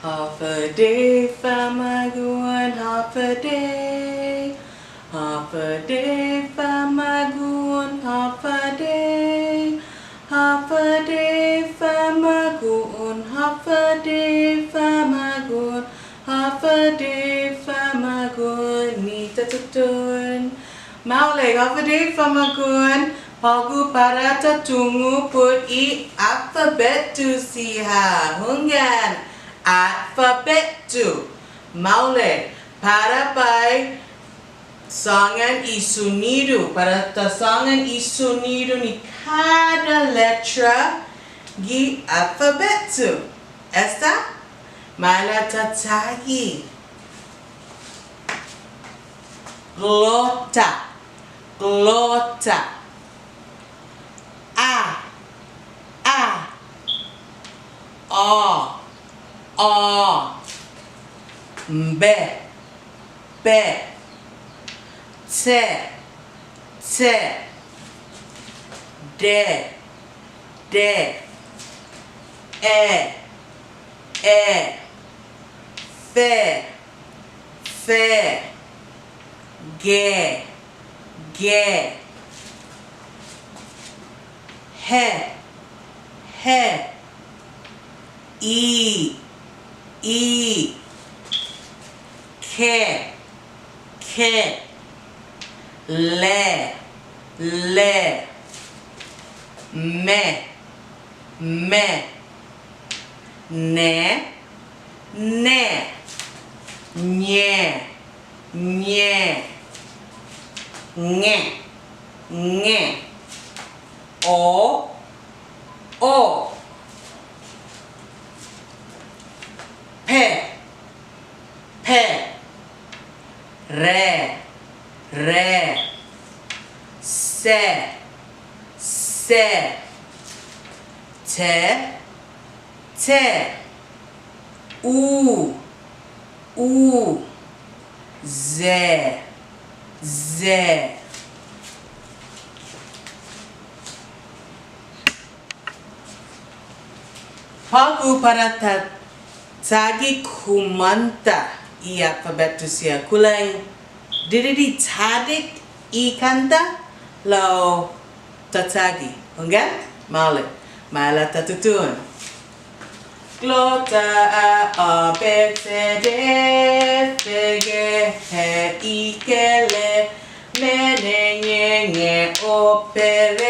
Half a day, Famaguan, half a day. Half a day, Famaguan, half a day. Half a day, Famaguan, half a day, Famaguan. Half a day, Famaguan, Nita tutun. Maulay, half a day, Famaguan. Pagu para tatungu put I Atfabetu CHamoru. Atfabetu. Maulay, para by sangan isunido. Para sangan isunido ni cada letra gi Atfabetu. Esta? Malatatagi. Glota. Glota. Be, te, de, fe, ge, he, I, ke, le, me, ne, nye, nge, o, pe, re, se, te, u, ze. Pagu para tagi kumanta I Atfabetu siya kulang diri tadik I kanta lau tatagi. Hanggang? Mala tatutun. Glota a b c d f g h I k l me nye o p r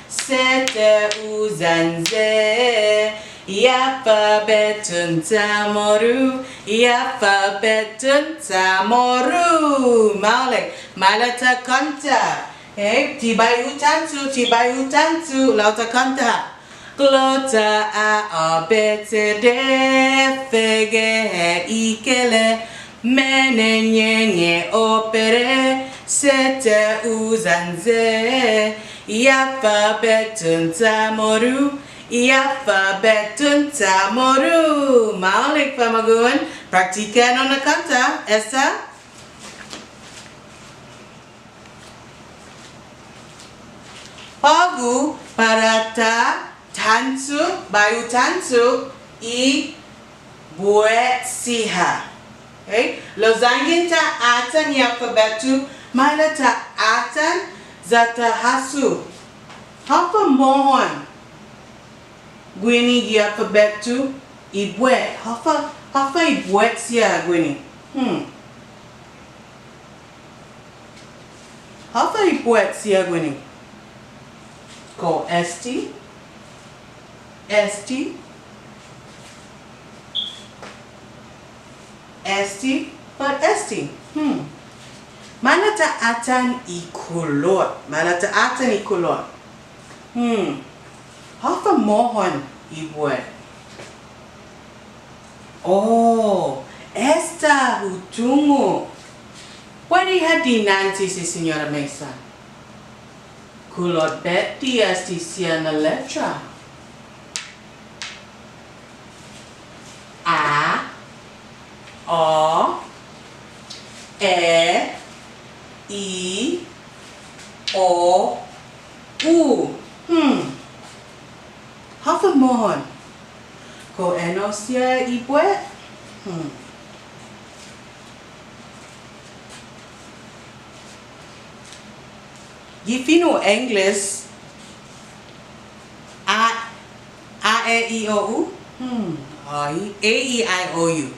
sete u zan ze. Atfabeton CHamoru, Atfabeton CHamoru. Malata kanta. Tibayu tantu, lauta kanta. Glota a b c d f g h I k l me nye o p r sete u zan ze. Atfabeton CHamoru, Atfabeton CHamoru. Maulik Famaguan, praktikan on the kanta. Esa? Pagu parata tantu, bayu tantu I Buet siha. Lo zangin ta atan Atfabetu, malata atan zata hasu. Hapa mohon. Gwini gi Atfabetu I Buet. Hafa I Buet siya Gwini. Hafa I Buet siya Gwini. Ko esti, but esti. Malata atan I kulot. Hafa mohon I Buet. Oh, esta hutungu. Pwede hadi nanti si Señora Mesa. Kulot beti esti sia na letra. A, O, E, I, O, U. Hafa mohon. Ko eno sia I Buet? Gifino English A-E-I-O-U A-E-I-O-U.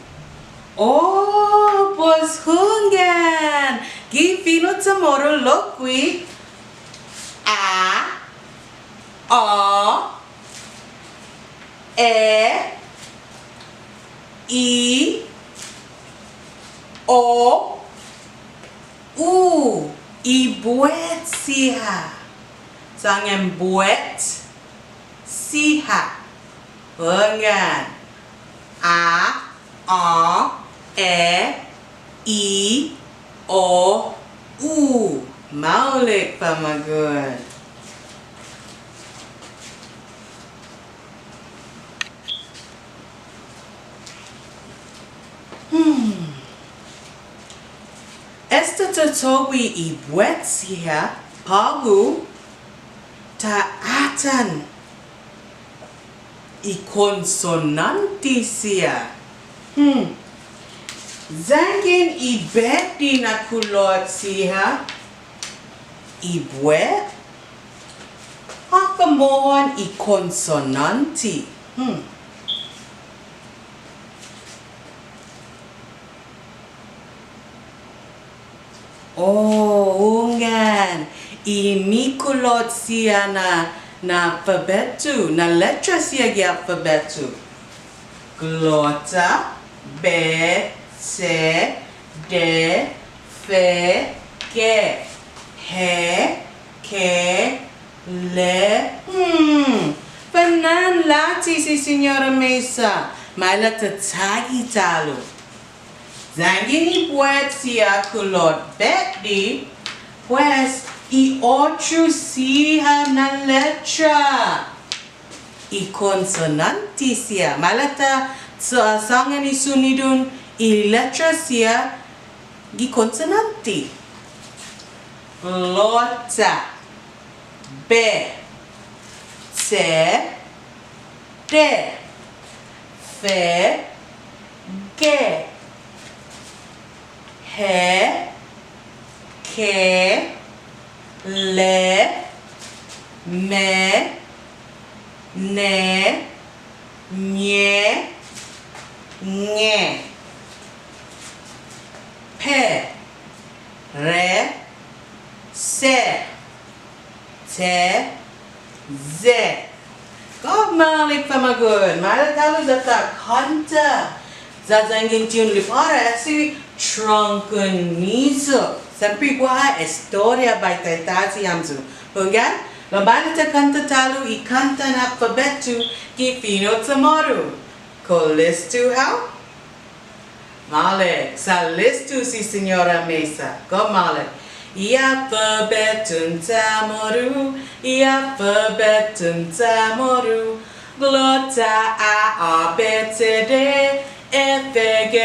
Oh, pues hungen. Gifino CHamoru loqui A-E-I-O-U. Buet siha. Sangen buet siha. Hungen. A-E-I-O-U. Maulik pamagun. Esta tatowi I buet siya pagu taatan I konsonanti siya. Zangin I beti na kulot siya I buet hakamohon I konsonanti. Oh, ungan. Ini kulot siya na Atfabetu, na letra siya gi Atfabetu. Glota, be, se, de, fe, ge, he, ke, le. Fanan lati si Signora Mesa, maila tatagi talo. Zangini buet siya kulot beti, pues I ocho siya na letra. I konsonanti siya. Malata sa sangan I sunidun I letra siya gi konsonanti. Glota, be, se, de, fe, ge, he, ke, le, me, ne, nye, nye, pe, re, se, te, ze. God malik pamagun. Mala talu data kanta. Zazangin tiun lipara asi trunkun niso. Sempre qua historia by Taitati Hamzu. Hungan, lambana ta canta talu I canta na Atfabetu Gifino CHamoru. Ko listu how? Male, sa listu si Signora Mesa. Go male. Atfabetu CHamoru, Atfabetu CHamoru. Glota a b c d f g h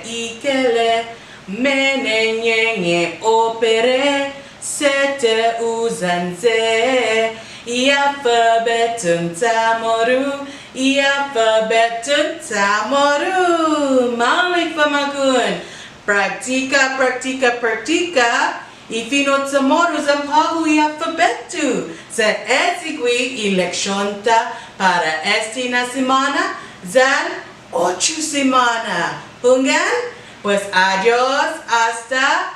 I k l. Mene nye nye opere sete uzanze Atfabetu CHamoru Atfabetu CHamoru Malik pamagun Praktika praktika praktika Ifino CHamoru zampagu Atfabetu Sa esigui eleccionta para esta semana zan 8 semana Hungan. Pues adiós, hasta